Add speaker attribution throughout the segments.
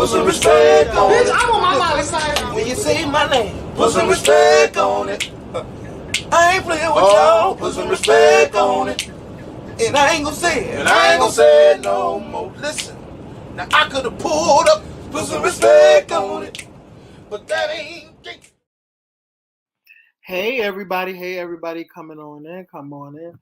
Speaker 1: Put some respect on it.
Speaker 2: Bitch, I want my mama sign.
Speaker 1: When you say my name, put some respect on it. I ain't playing with y'all. Put some respect on it. And I ain't gonna say it. And I ain't gonna say it no more. Listen, now I could have pulled up, put some respect on it, but that ain't.
Speaker 2: Hey everybody, coming on in, come on in.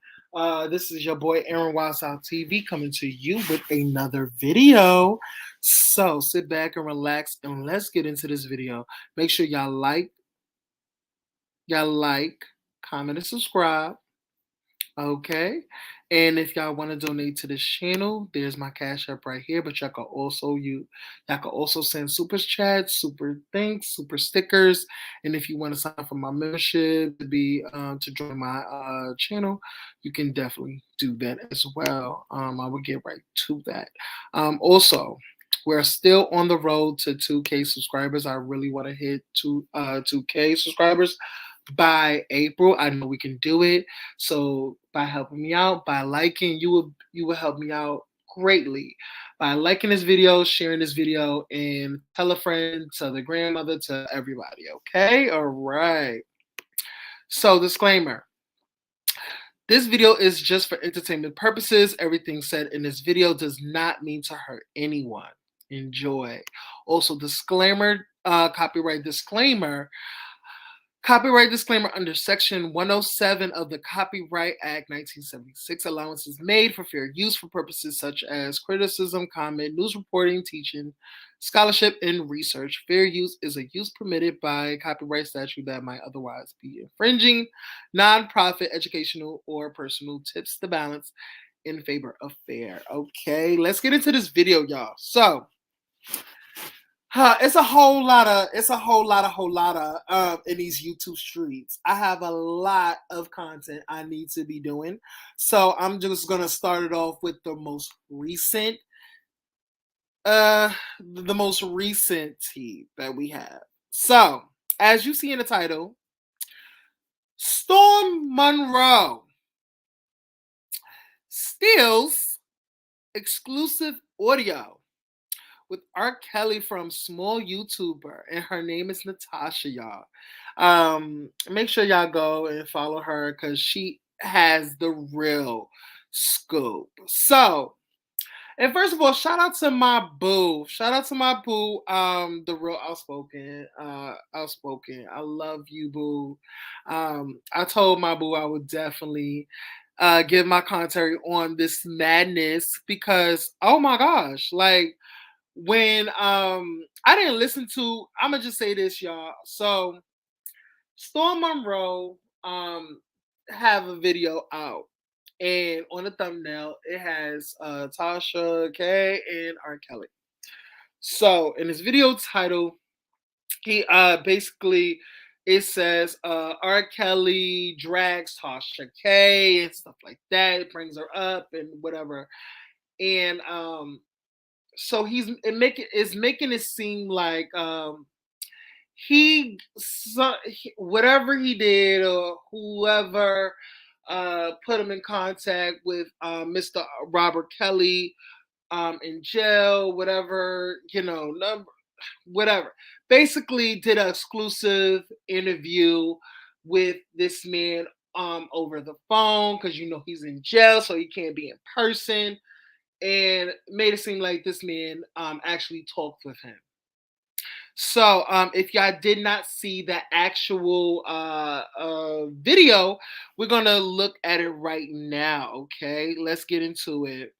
Speaker 2: This is your boy Aaron Wildstyle TV coming to you with another video. So sit back and relax and let's get into this video. Make sure y'all like, comment, and subscribe. Okay, and if y'all want to donate to this channel, there's my cash app right here. But y'all can also send super chats, super thanks, super stickers, and if you want to sign up for my membership to join my channel, you can definitely do that as well. I will get right to that. Also, we're still on the road to 2K subscribers. I really want to hit 2K subscribers by April. I know we can do it. So by helping me out, by liking, you will help me out greatly. By liking this video, sharing this video, and tell a friend, tell the grandmother, to everybody. Okay? All right. So disclaimer. This video is just for entertainment purposes. Everything said in this video does not mean to hurt anyone. Enjoy. Also, disclaimer, copyright disclaimer. Copyright disclaimer under Section 107 of the Copyright Act 1976. Allowances made for fair use for purposes such as criticism, comment, news reporting, teaching, scholarship, and research. Fair use is a use permitted by copyright statute that might otherwise be infringing. Non-profit, educational, or personal tips the balance in favor of fair. Okay, let's get into this video, y'all. So, it's a whole lot of in these YouTube streets. I have a lot of content I need to be doing. So I'm just gonna start it off with the most recent tea that we have. So, as you see in the title, Storm Monroe steals exclusive audio with R.Kelly from small YouTuber, and her name is Natasha, y'all. Make sure y'all go and follow her because she has the real scoop. So, and first of all, shout out to my boo. The real outspoken. I love you, boo. I told my boo I would definitely give my commentary on this madness because, oh my gosh, like, when I didn't listen to, I'm gonna just say this, y'all. So Storm Monroe have a video out, and on the thumbnail it has Tasha K and R. Kelly. So in this video title, he basically, it says R. Kelly drags Tasha K and stuff like that. It brings her up and whatever. And so it's making it seem like whatever he did, or whoever put him in contact with Mr. Robert Kelly in jail, whatever, whatever. Basically did an exclusive interview with this man over the phone because he's in jail, so he can't be in person, and made it seem like this man actually talked with him. So if y'all did not see the actual video, we're going to look at it right now, okay? Let's get into it.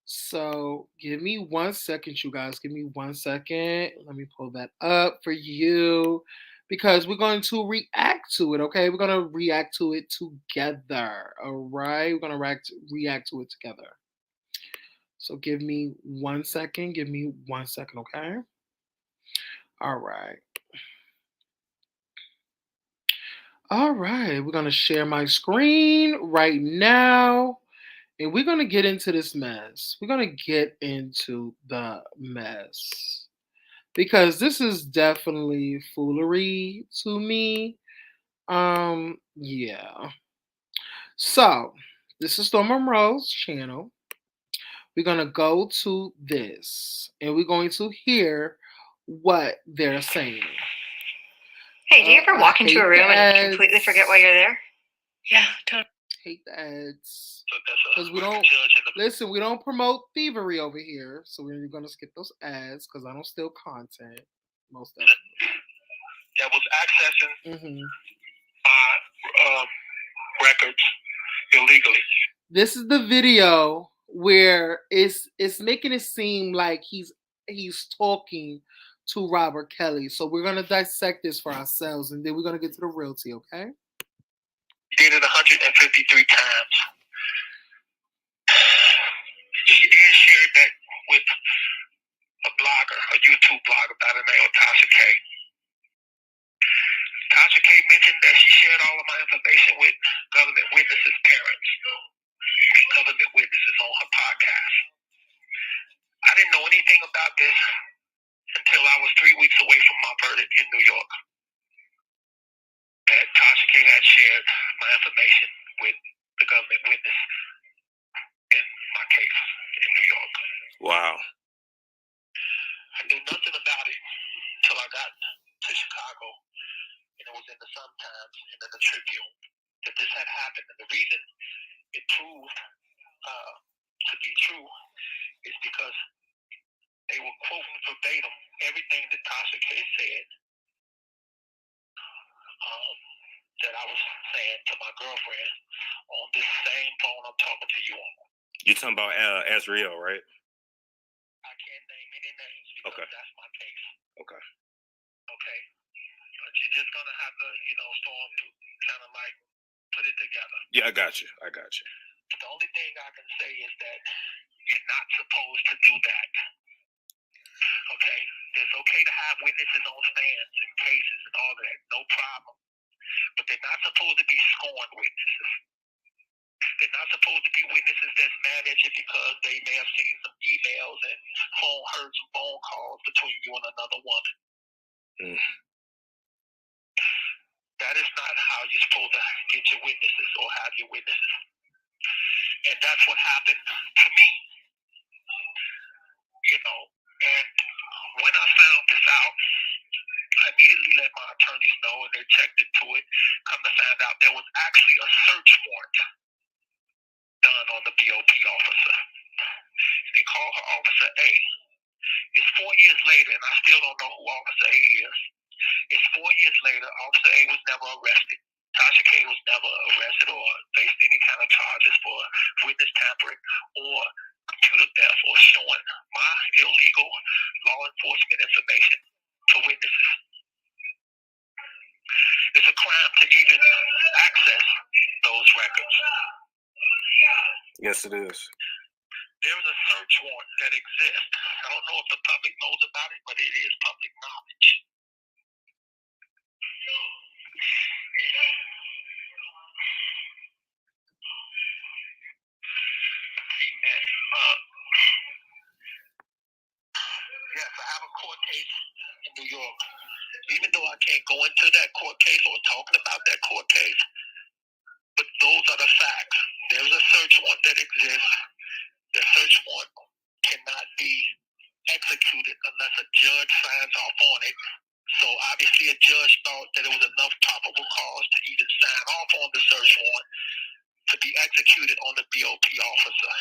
Speaker 2: So give me 1 second, you guys. Give me 1 second. Let me pull that up for you because we're going to react to it, okay? We're going to react to it together, all right? We're going to react to it together. So give me 1 second. Give me 1 second, okay? All right. All right. We're going to share my screen right now. And we're going to get into this mess. We're going to get into the mess. Because this is definitely foolery to me. Yeah. So, this is Storm Monroe's channel. we're going to go to this and we're going to hear what they're saying.
Speaker 3: Hey, do you ever walk into a room and completely forget why you're there? Yeah, totally.
Speaker 2: Hate the ads. Because we don't listen, we don't promote thievery over here. So we're gonna skip those ads because I don't steal content. Most definitely.
Speaker 1: That was accessing my records illegally.
Speaker 2: This is the video where it's making it seem like he's talking to Robert Kelly. So we're gonna dissect this for ourselves, and then we're gonna get to the realty, okay?
Speaker 1: Did it 153 times. She did share that with a blogger, a YouTube blogger by the name of Tasha K. Tasha K mentioned that she shared all of my information with government witnesses' parents and government witnesses on her podcast. I didn't know anything about this until I was 3 weeks away from my verdict in New York. That Tasha K had shared my information with the government witness in my case in New York. Wow. I knew nothing about it until I got to Chicago, and it was in the Sun-Times and in the Tribune that this had happened. And the reason it proved to be true is because they were quoting verbatim everything that Tasha K said that I was saying to my girlfriend on this same phone I'm talking to you on. You're talking about Azriel, right? I can't name any names because that's my case. Okay. Okay. But you're just gonna have to, storm through, kind of like put it together. Yeah, I got you. The only thing I can say is that you're not supposed to do that. Okay? It's okay to have witnesses on stands and cases and all that, no problem. But they're not supposed to be scorned witnesses. They're not supposed to be witnesses that's mad at you because they may have seen some emails and heard some phone calls between you and another woman. That is not how you're supposed to get your witnesses or have your witnesses. And that's what happened to me. And when I found this out, I immediately let my attorneys know, and they checked into it. Come to find out there was actually a search warrant done on the BOP officer. They call her Officer A. It's 4 years later, and I still don't know who Officer A is. It's 4 years later, Officer A was never arrested. Tasha K was never arrested or faced any kind of charges for witness tampering or computer theft or showing my illegal law enforcement information to witnesses. It's a crime to even access those records. Yes, it is. There's a search warrant that exists. I don't know if the public knows about it, but it is public knowledge. Yes, I have a court case in New York. Even though I can't go into that court case or talking about that court case, but those are the facts. There's a search warrant that exists. The search warrant cannot be executed unless a judge signs off on it. So obviously a judge thought that it was enough probable cause to even sign off on the search warrant to be executed on the BOP officer.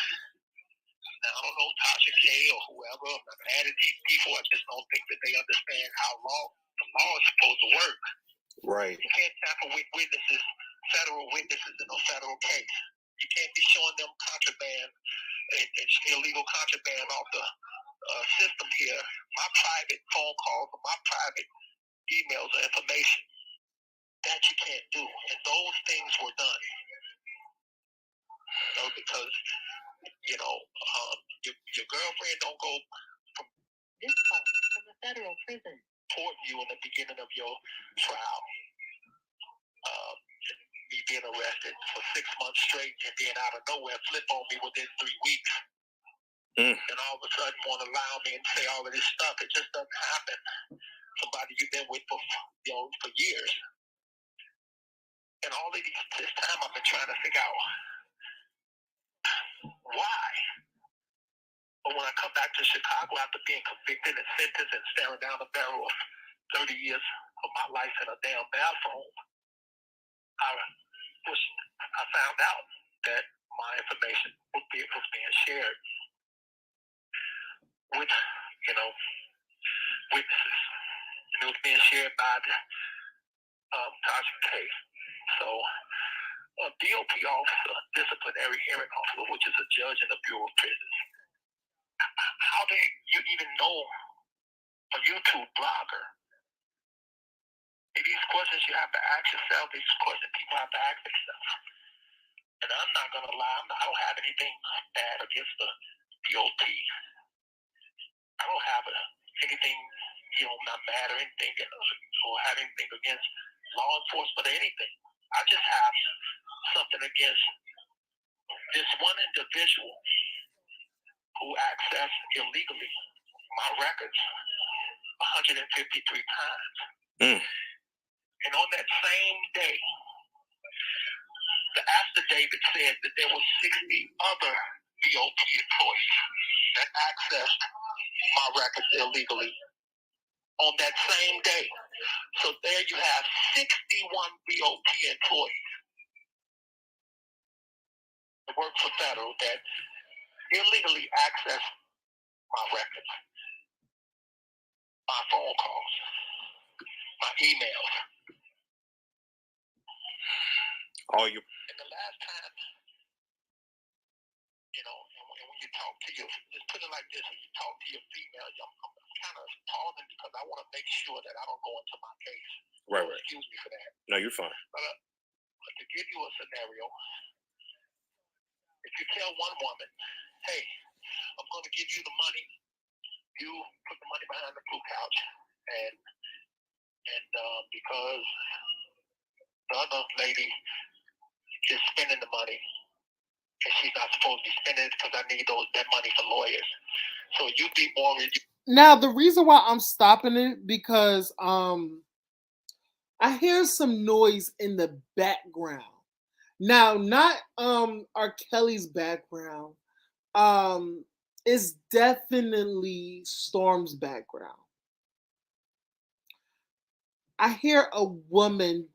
Speaker 1: Now, I don't know Tasha K or whoever, I'm not mad at these people, I just don't think that they understand how the law is supposed to work. Right. You can't tamper with witnesses, federal witnesses in a federal case. You can't be showing them contraband and illegal contraband off the system here. My private phone calls or my private emails or information. That you can't do. And those things were done. Because your girlfriend don't go from this call from the federal prison reporting you in the beginning of your trial. Me being arrested for 6 months straight and then out of nowhere flip on me within 3 weeks. And all of a sudden want to allow me and say all of this stuff. It just doesn't happen. Somebody you've been with for years. And all of this time I've been trying to figure out why.
Speaker 3: But when I come back to Chicago after being convicted and sentenced and staring down the barrel of 30 years of my life in a damn bathroom, I found out that my information was being shared with, witnesses. And it was being shared by the Tasha case. So a DOP officer, disciplinary hearing officer, which is a judge in the Bureau of Prisons, how do you even know a YouTube blogger? These questions you have to ask yourself, these questions people have to ask themselves. And I'm not going to lie, I don't have anything bad against the DOP. I don't have anything, not mad or anything, or have anything against law enforcement or anything. I just have something against this one individual who accessed illegally my records 153 times. And on that same day, the affidavit said that there were 60 other DOP employees that accessed my records illegally on that same day. So there you have 61 DOP employees that work for federal that illegally access my records, my phone calls, my emails. And the last time, and when you talk to just put it like this, when you talk to your female, I'm kind of pausing because I want to make sure that I don't go into my case.
Speaker 1: Right.
Speaker 3: Excuse me for that.
Speaker 1: No, you're fine.
Speaker 3: But to give you a scenario, if you tell one woman, hey, I'm going to give you the money, you put the money behind the blue couch, and because the other lady is spending the money, and she's not supposed to be spending it because I need that money for lawyers. So you be more.
Speaker 2: Now the reason why I'm stopping it because I hear some noise in the background. Now, not R. Kelly's background. It's definitely Storm's background. I hear a woman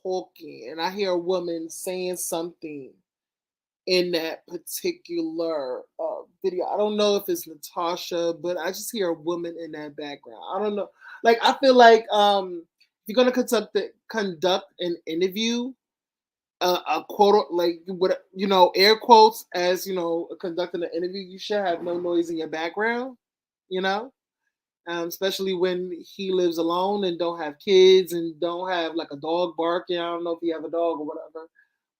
Speaker 2: talking, and I hear a woman saying something in that particular video. I don't know if it's Natasha, but I just hear a woman in that background. I don't know. Like, I feel like if you're gonna conduct an interview, a quote, like, what, air quotes, as conducting an interview, you should have no noise in your background. Especially when he lives alone and don't have kids and don't have like a dog barking. I don't know if you have a dog or whatever,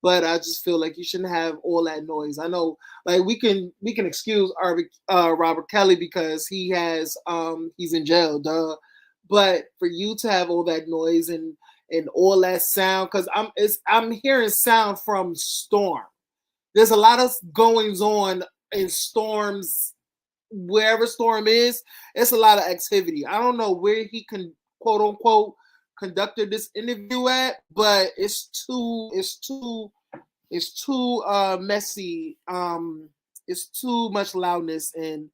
Speaker 2: but I just feel like you shouldn't have all that noise. I know, like, we can excuse Robert Kelly because he's in jail, duh. But for you to have all that noise and all that sound, because I'm hearing sound from Storm. There's a lot of goings on in Storm's, wherever Storm is. It's a lot of activity. I don't know where he can, quote unquote, conducted this interview at, but it's too messy. It's too much loudness and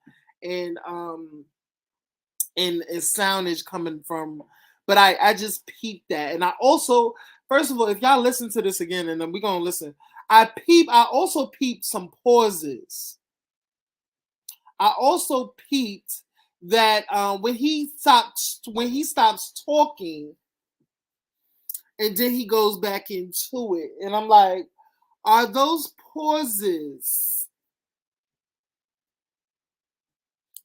Speaker 2: soundage coming from. But I just peeped that, and I also, first of all, if y'all listen to this again, and then we're gonna listen, I also peeped some pauses. I also peeped that when he stops talking, and then he goes back into it, and I'm like, are those pauses?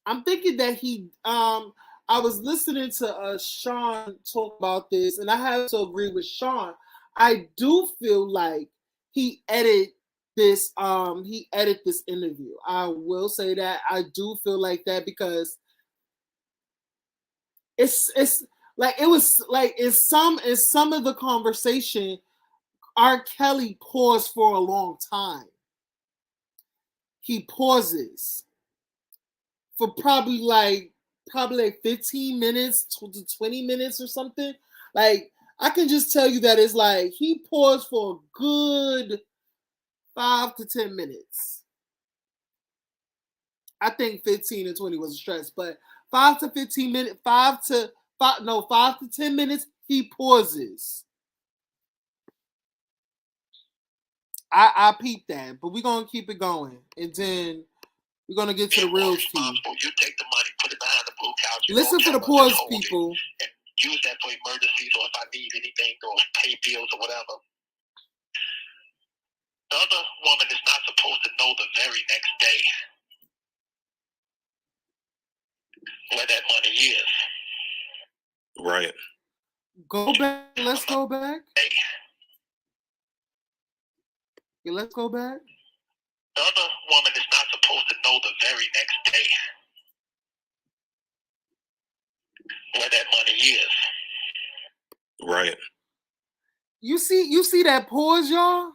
Speaker 2: I'm thinking that I was listening to Sean talk about this, and I have to agree with Sean. I do feel like he edited this interview. I will say that I do feel like that because it's like it was like in some of the conversation, R. Kelly paused for a long time. He pauses for probably like 15 minutes to 20 minutes or something. Like, I can just tell you that it's like he paused for a good 5 to 10 minutes. I think 15 and 20 was a stretch, but 5 to 15 minutes, 5 to 10 minutes, he pauses. I peeped that, but we're gonna keep it going, and then we're gonna get to the real tea.
Speaker 3: You take the money, put it behind the blue couch.
Speaker 2: Listen for the pause, people.
Speaker 3: And use that for emergencies or if I need anything or pay bills or whatever. The other woman is not supposed to know the very next day where that money is.
Speaker 1: Right.
Speaker 2: Go back. Let's go back. Yeah, let's go back.
Speaker 3: The other woman is not supposed to know the very next day where that money is.
Speaker 1: Right.
Speaker 2: You see that pause, y'all?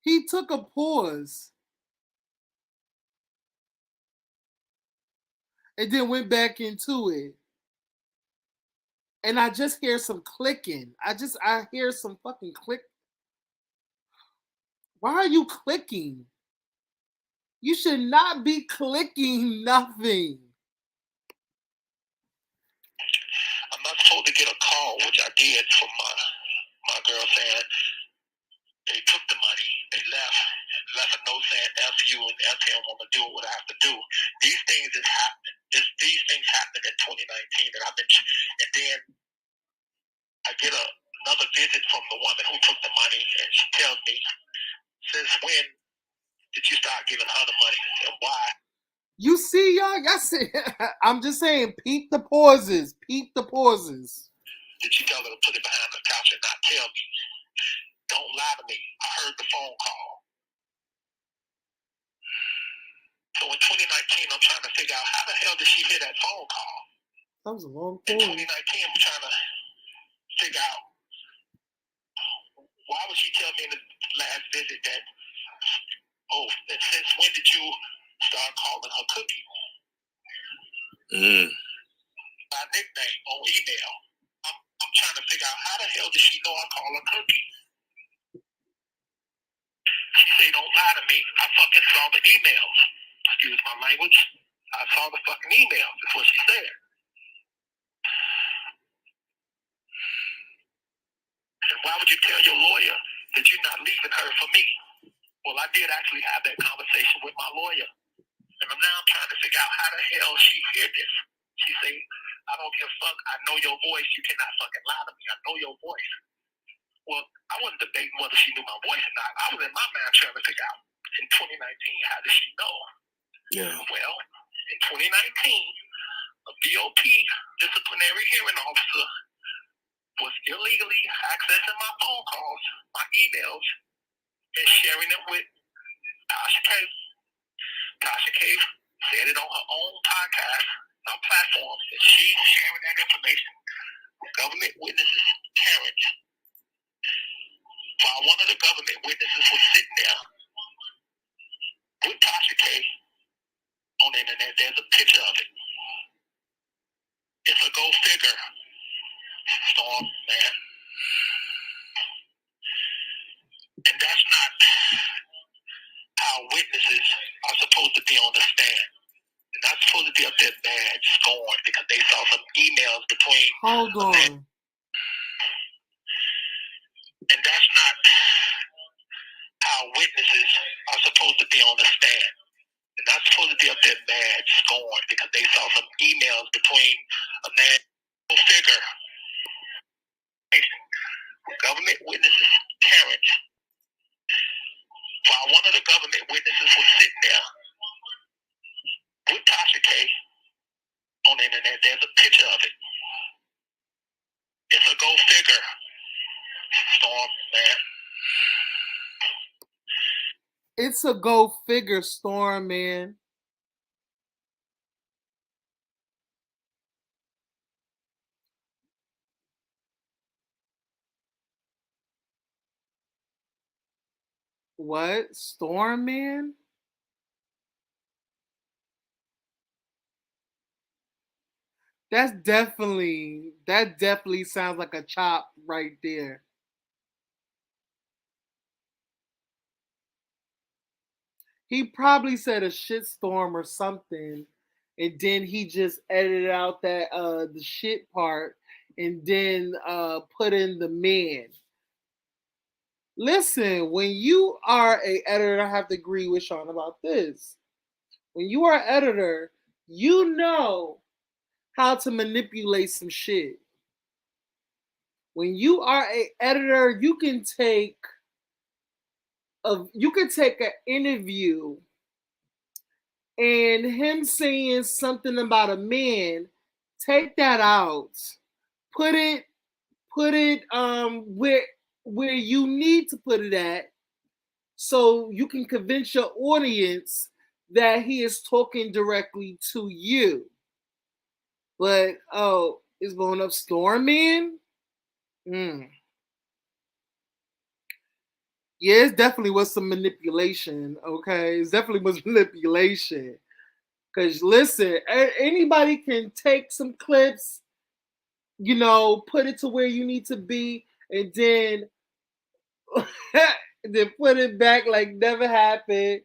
Speaker 2: He took a pause. And then went back into it. And I just hear some clicking. I hear some fucking click. Why are you clicking? You should not be clicking nothing.
Speaker 3: I'm not supposed to get a call, which I did from my girl saying they took the money, they left a note saying F you and F him, I'm gonna do what I have to do. These things is happening. These things happened in 2019, and then I get another visit from the woman who took the money, and she tells me, since when did you start giving her the money and why?
Speaker 2: You see, y'all see, I'm just saying, peep the pauses. Peep the pauses.
Speaker 3: Did you tell her to put it behind the couch and not tell me? Don't lie to me. I heard the phone call. So in 2019, I'm trying to figure out how the hell did she hear that phone call?
Speaker 2: That was a long
Speaker 3: In
Speaker 2: time.
Speaker 3: 2019, I'm trying to figure out why would she tell me in the last visit that, and since when did you start calling her Cookie? My nickname on email. I'm trying to figure out how the hell did she know I call her Cookie? She say, don't lie to me. I fucking saw the emails. Excuse my language. I saw the fucking emails. That's what she said. And why would you tell your lawyer that you're not leaving her for me? Well, I did actually have that conversation with my lawyer. And now I'm trying to figure out how the hell she heard this. She say, I don't give a fuck. I know your voice. You cannot fucking lie to me. I know your voice. Well, I wasn't debating whether she knew my voice or not. I was in my mind trying to figure out in 2019, how did she know?
Speaker 1: Yeah.
Speaker 3: Well, in 2019, a BOP disciplinary hearing officer was illegally accessing my phone calls, my emails, and sharing them with Tasha K. Tasha K said it on her own podcast, our platform, that she's sharing that information with government witnesses, Terrence. While one of the government witnesses was sitting there with Tasha K on the internet, there's a picture of it. It's a go figure, Storm, man. And that's not how witnesses are supposed to be on the stand. They're not supposed to be up there mad, scorned, because they saw some emails between.
Speaker 2: Hold on.
Speaker 3: And that's not how witnesses are supposed to be on the stand. They're not supposed to be up there mad, scorned, because they saw some emails between a man who figure. Government witnesses, Terrence. While one of the government witnesses was sitting there with Tasha K on the internet, there's a picture of it. It's a go figure, Storm, man.
Speaker 2: It's a go figure, Storm, man. What? Storm, man? That definitely sounds like a chop right there. He probably said a shitstorm or something, and then he just edited out that the shit part, and then put in the man. Listen, when you are a editor, I have to agree with Sean about this. When you are an editor, you know how to manipulate some shit. When you are a editor, you can take an interview and him saying something about a man, take that out, put it where you need to put it at, so you can convince your audience that he is talking directly to you. But oh, it's going up storming. Yeah, it definitely was some manipulation. Okay, it definitely was manipulation. Cause listen, anybody can take some clips, put it to where you need to be, and then then put it back like never happened.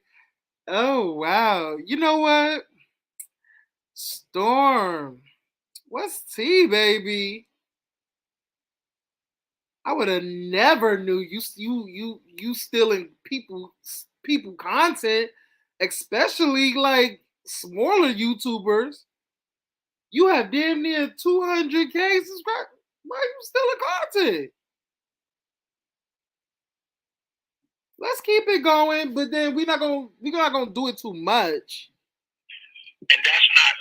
Speaker 2: Oh wow! You know what? Storm, what's tea, baby? I would have never knew you stealing people content, especially like smaller YouTubers. You have damn near 200K subscribers. Why are you stealing content? Let's keep it going, but then we're not gonna do it too much.
Speaker 3: And that's not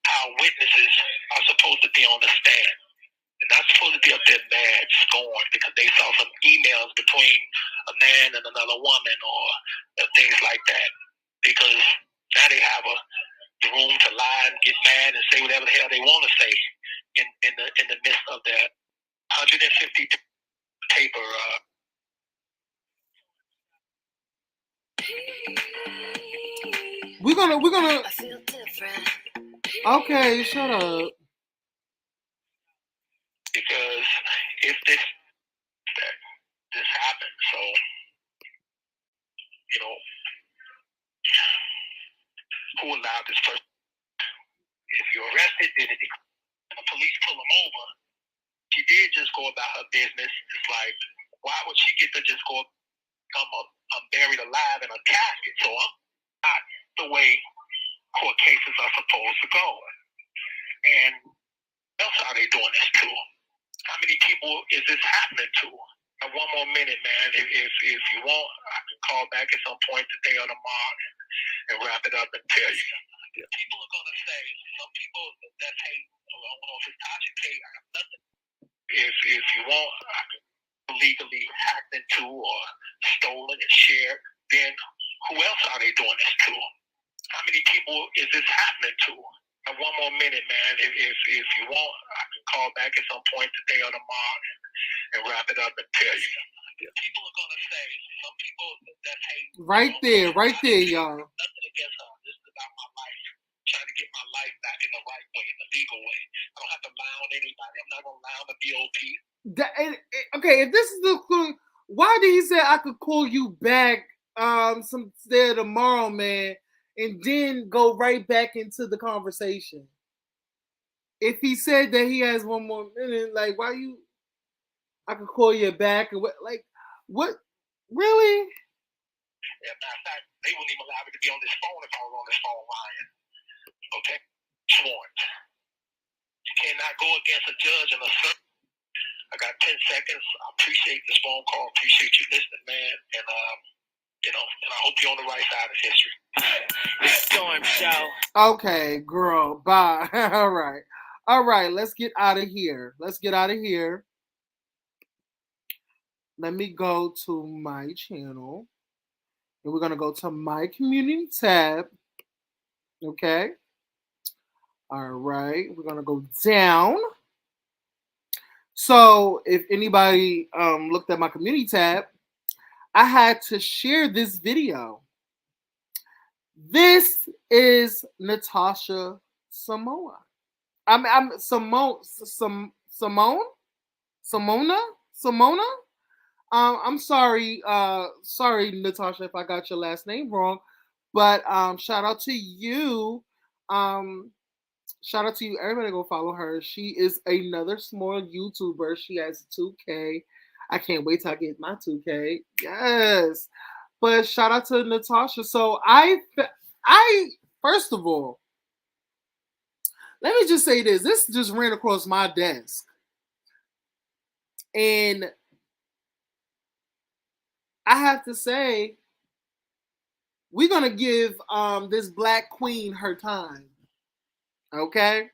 Speaker 3: how witnesses are supposed to be on the stand. They're not supposed to be up there mad, scorned, because they saw some emails between a man and another woman or things like that. Because now they have the room to lie and get mad and say whatever the hell they want to say in the midst of their 150 paper.
Speaker 2: We're gonna. Okay, shut up.
Speaker 3: Because if this happens, so who allowed this person? If you're arrested, then if the police pull them over, she did just go about her business. It's like, why would she get to just go become buried alive in a casket? So I'm not the way court cases are supposed to go. And else are they doing this to? How many people is this happening to? And one more minute, man. If you want, I can call back at some point today or tomorrow and wrap it up and tell you. People are going to say, some people that hate, I don't know if it's toxic hate, I have nothing. If you want, I can legally hacked into or stolen and shared, then who else are they doing this to? How many people is this happening to? And one more minute, man. If you want, I can call back at some point today or tomorrow and wrap it up and tell you. People are gonna say, some people that hate.
Speaker 2: Right there, y'all.
Speaker 3: Nothing against her. This is about my life. Trying to get my life back in the right way, in the legal way. I don't have to lie on anybody. I'm not gonna lie on the DOP.
Speaker 2: Okay, if this is the clue, why did he say I could call you back some day tomorrow, man, and then go right back into the conversation? If he said that he has one more minute, like why you? I could call you back and what? Like what? Really?
Speaker 3: Yeah, matter of fact, they wouldn't even allow me to be on this phone if I was on this phone lying. Okay, sworn. You cannot go against a judge and a son. I got 10 seconds. I appreciate this phone call. Appreciate you listening, man. And and I hope you're on the right side of history. Storm Show.
Speaker 2: Okay, girl. Bye. All right. Let's get out of here. Let me go to my channel. And we're gonna go to my community tab. Okay. All right. We're gonna go down. So if anybody looked at my community tab, I had to share this video. This is Natasha Samoa. Simona. I'm sorry, sorry, Natasha, if I got your last name wrong, but shout out to you. Um, Shout out to you. Everybody go follow her. She is another small YouTuber. She has 2K. I can't wait till I get my 2K. Yes. But shout out to Natasha. So I first of all, let me just say this. This just ran across my desk. And I have to say, we're gonna give this black queen her time. Okay?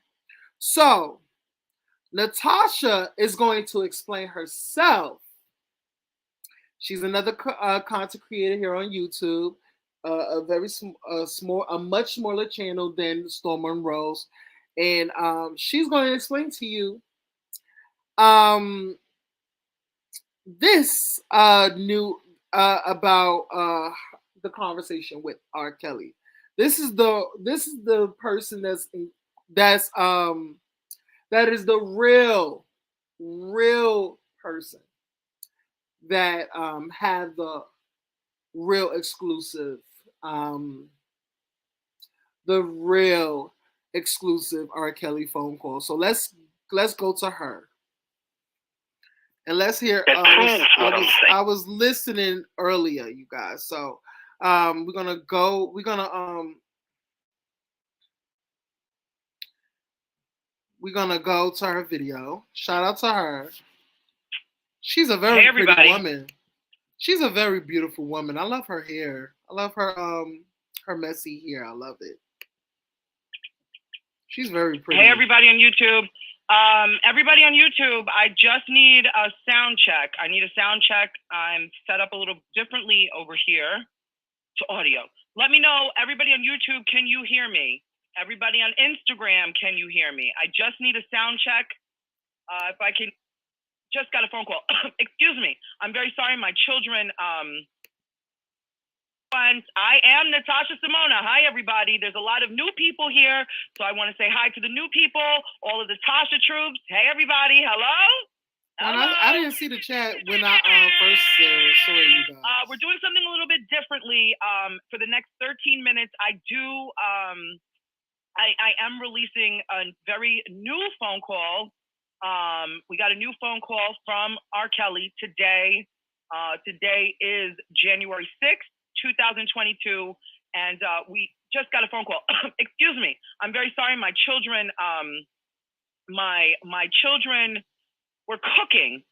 Speaker 2: So Natasha is going to explain herself. She's another content creator here on YouTube, a very small, a much smaller channel than Storm Monroe's, and she's going to explain to you this new about the conversation with R. Kelly. This is the person that's that is the real person that have the real exclusive, the real exclusive R. Kelly phone call. So let's go to her and let's hear. I was listening earlier, you guys. So we're gonna go. We're gonna go to her video. Shout out to her. She's a very pretty woman. She's a very beautiful woman. I love her hair. I love her messy hair. I love it. She's very pretty.
Speaker 4: Hey everybody on YouTube. Everybody on YouTube, I just need a sound check. I need a sound check. I'm set up a little differently over here to audio. Let me know, everybody on YouTube, can you hear me? Everybody on Instagram, can you hear me? I just need a sound check. If I can, just got a phone call. Excuse me. I'm very sorry, my children. I am Natasha Simona. Hi, everybody. There's a lot of new people here, so I want to say hi to the new people, all of the Tasha troops. Hey, everybody. Hello?
Speaker 2: Hello? I didn't see the chat when I first saw you guys.
Speaker 4: We're doing something a little bit differently. For the next 13 minutes, I am releasing a very new phone call. We got a new phone call from R. Kelly today. Today is January 6th. 2022, and we just got a phone call. Excuse me. I'm very sorry. My children, my children were cooking.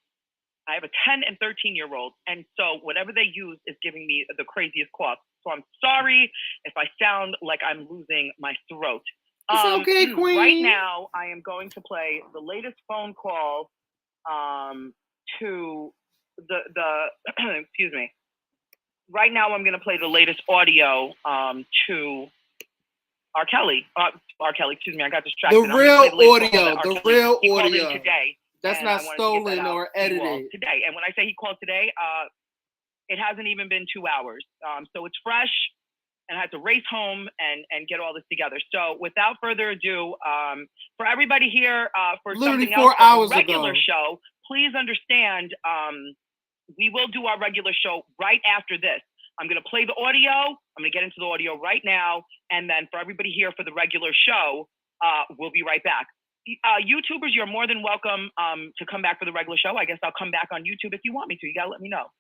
Speaker 4: I have a 10 and 13-year-old, and so whatever they use is giving me the craziest cough. So I'm sorry if I sound like I'm losing my throat.
Speaker 2: It's okay, Queen.
Speaker 4: Right now, I am going to play the latest phone call to the excuse me. Right now, I'm going to play the latest audio to R. Kelly. R. Kelly, excuse me, I got distracted.
Speaker 2: The real audio.
Speaker 4: Today.
Speaker 2: That's not stolen or edited.
Speaker 4: Today. And when I say he called today, it hasn't even been 2 hours. So it's fresh, and I had to race home and get all this together. So without further ado, for everybody here, for
Speaker 2: literally
Speaker 4: something
Speaker 2: 4
Speaker 4: else,
Speaker 2: hours
Speaker 4: a regular
Speaker 2: ago.
Speaker 4: show, please understand, we will do our regular show right after this. I'm going to play the audio. I'm going to get into the audio right now. And then for everybody here for the regular show, we'll be right back. YouTubers, you're more than welcome to come back for the regular show. I guess I'll come back on YouTube if you want me to. You got to let me know.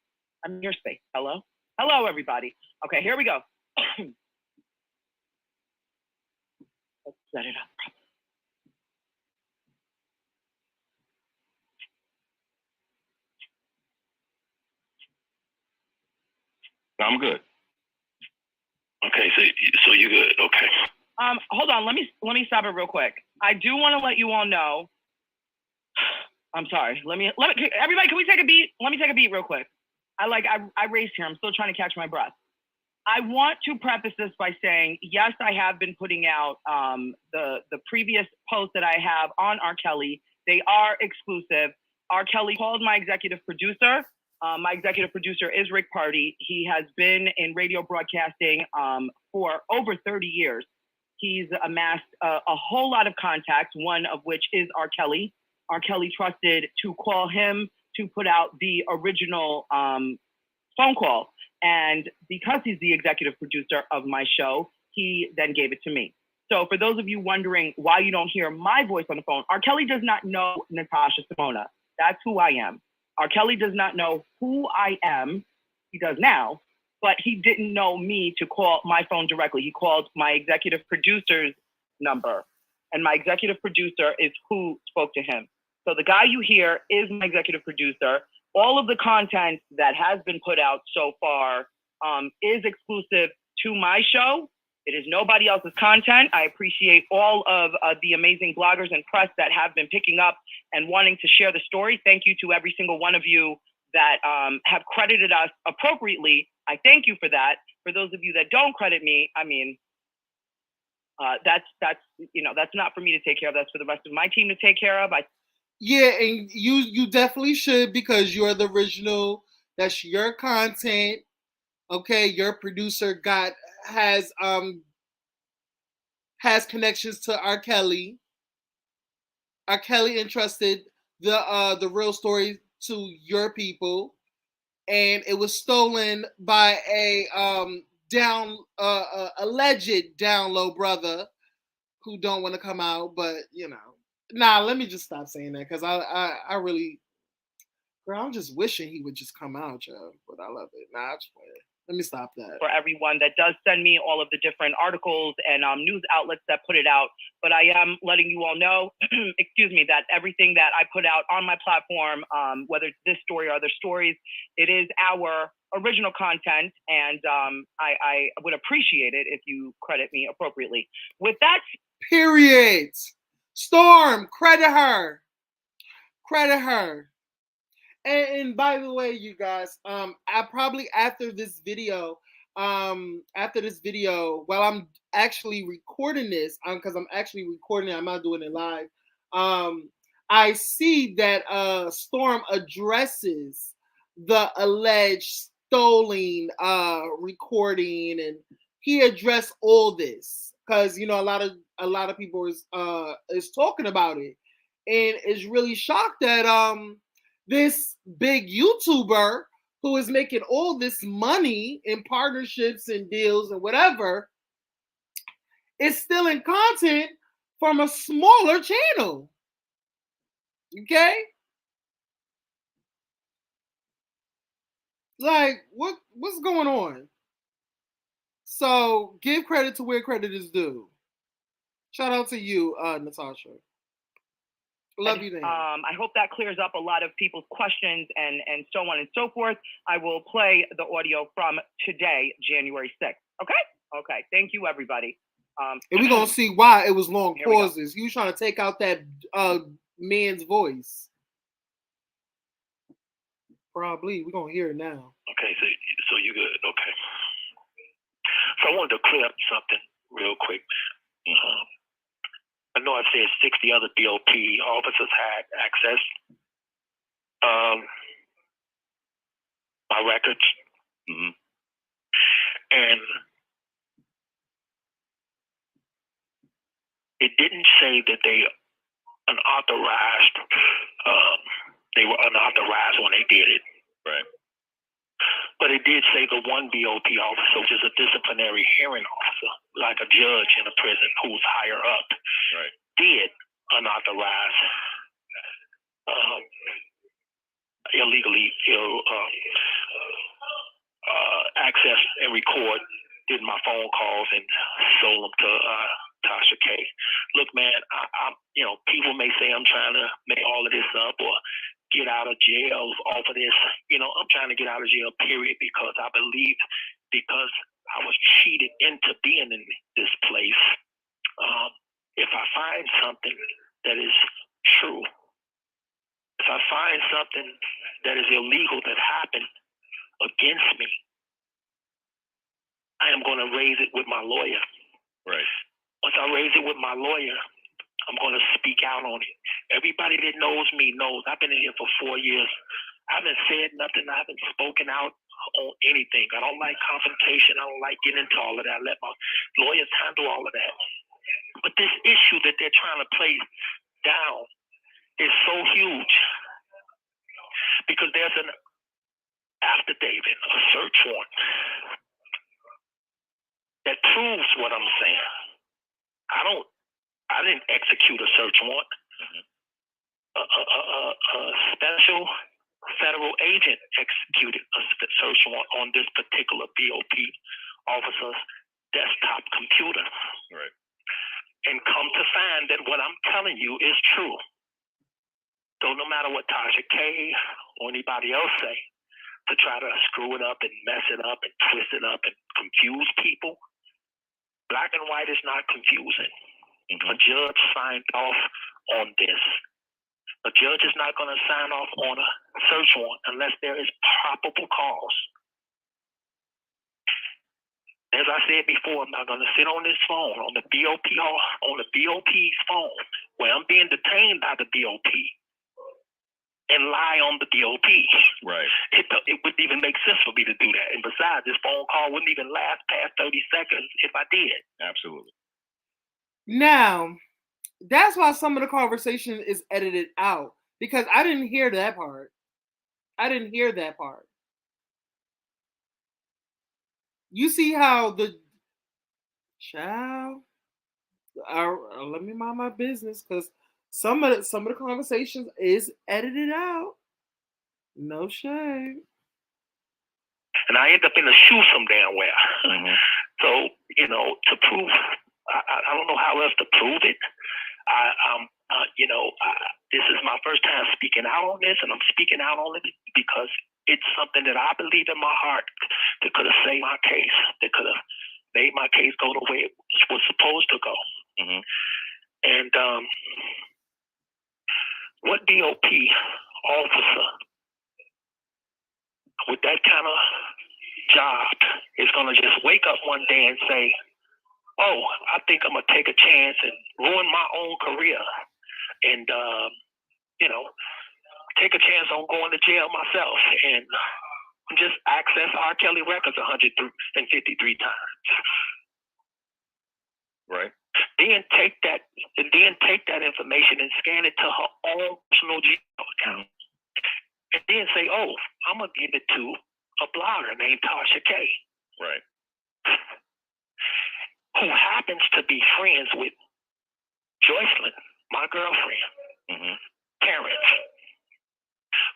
Speaker 4: I'm in your space. Hello? Hello, everybody. Okay, here we go. Let's set it up.
Speaker 3: I'm good. Okay, so you're good. Okay.
Speaker 4: Hold on. Let me stop it real quick. I do want to let you all know. I'm sorry. Let me. Everybody, can we take a beat? Let me take a beat real quick. I raced here. I'm still trying to catch my breath. I want to preface this by saying, yes, I have been putting out the previous posts that I have on R. Kelly. They are exclusive. R. Kelly called my executive producer. My executive producer is Rick Party. He has been in radio broadcasting for over 30 years. He's amassed a whole lot of contacts, one of which is R. Kelly. R. Kelly trusted to call him to put out the original phone call. And because he's the executive producer of my show, he then gave it to me. So for those of you wondering why you don't hear my voice on the phone, R.Kelly does not know Natasha Simona. That's who I am. R.Kelly does not know who I am. He does now, but he didn't know me to call my phone directly. He called my executive producer's number, and my executive producer is who spoke to him. So the guy you hear is my executive producer. All of the content that has been put out so far is exclusive to my show. It is nobody else's content. I appreciate all of the amazing bloggers and press that have been picking up and wanting to share the story. Thank you to every single one of you that have credited us appropriately. I thank you for that. For those of you that don't credit me, I mean, that's not for me to take care of. That's for the rest of my team to take care of.
Speaker 2: Yeah, and you definitely should, because you're the original. That's your content. Okay, your producer has connections to R.Kelly. R.Kelly entrusted the real story to your people, and it was stolen by a alleged down low brother who don't want to come out, but let me just stop saying that, because I really, girl, I'm just wishing he would just come out, yo. But I love it. Nah, I just play it. Let me stop that.
Speaker 4: For everyone that does send me all of the different articles and news outlets that put it out. But I am letting you all know, excuse me, that everything that I put out on my platform, whether it's this story or other stories, it is our original content. And I would appreciate it if you credit me appropriately. With that.
Speaker 2: Period. Storm, credit her. Credit her. And by the way, you guys, I probably after this video, while I'm actually recording this, because I'm actually recording it, I'm not doing it live. I see that Storm addresses the alleged stolen recording, and he addressed all this because a lot of people is talking about it, and is really shocked that this big YouTuber who is making all this money in partnerships and deals and whatever is stealing content from a smaller channel. Okay? Like, what's going on? So give credit to where credit is due. Shout out to you, Natasha. Love you, Dan.
Speaker 4: I hope that clears up a lot of people's questions and so on and so forth. I will play the audio from today, January 6th. Okay? Okay. Thank you, everybody.
Speaker 2: And we're going to see why it was long pauses. You trying to take out that man's voice. Probably. We're going to hear it now.
Speaker 3: Okay, so you good. Okay. So I wanted to clear up something real quick. I know I said 60 other DOP officers had access my records. Mm-hmm. And it didn't say that they were unauthorized when they did it. Right. But it did say the one BOP officer, which is a disciplinary hearing officer, like a judge in a prison who's higher up, right, did unauthorized, illegally access and record, did my phone calls and sold them to Tasha K. Look, man, I people may say I'm trying to make all of this up or get out of jail off of this. I'm trying to get out of jail, period, because I believe, because I was cheated into being in this place. If I find something that is true, if I find something that is illegal that happened against me, I am going to raise it with my lawyer. Right. Once I raise it with my lawyer, I'm going to speak out on it. Everybody that knows me knows I've been in here for 4 years. I haven't said nothing. I haven't spoken out on anything. I don't like confrontation. I don't like getting into all of that. I let my lawyers handle all of that. But this issue that they're trying to play down is so huge because there's an affidavit, a search warrant that proves what I'm saying. I didn't execute a search warrant. A special federal agent executed a search warrant on this particular BOP officer's desktop computer.
Speaker 5: Right.
Speaker 3: And come to find that what I'm telling you is true. So no matter what Tasha K or anybody else say to try to screw it up and mess it up and twist it up and confuse people, black and white is not confusing. A judge signed off on this. A judge is not going to sign off on a search warrant unless there is probable cause. As I said before, I'm not going to sit on this phone, on the BOP's phone, where I'm being detained by the BOP, and lie on the BOP.
Speaker 5: Right.
Speaker 3: It wouldn't even make sense for me to do that. And besides, this phone call wouldn't even last past 30 seconds if I did.
Speaker 5: Absolutely.
Speaker 2: Now, that's why some of the conversation is edited out, because I didn't hear that part. You see how the child? Let me mind my business, because some of the conversations is edited out. No shame.
Speaker 3: And I end up in a shoe some damn well. So, to prove, I don't know how else to prove it. This is my first time speaking out on this, and I'm speaking out on it because it's something that I believe in my heart that could have saved my case, that could have made my case go the way it was supposed to go. And what BOP officer with that kind of job is going to just wake up one day and say, oh, I think I'm going to take a chance and ruin my own career and, take a chance on going to jail myself and just access R.Kelly records 153 times.
Speaker 5: Right.
Speaker 3: Then take that information and scan it to her own personal Gmail account. And then say, oh, I'm going to give it to a blogger named Tasha K.
Speaker 5: Right.
Speaker 3: Who happens to be friends with Joycelyn, my girlfriend, parents,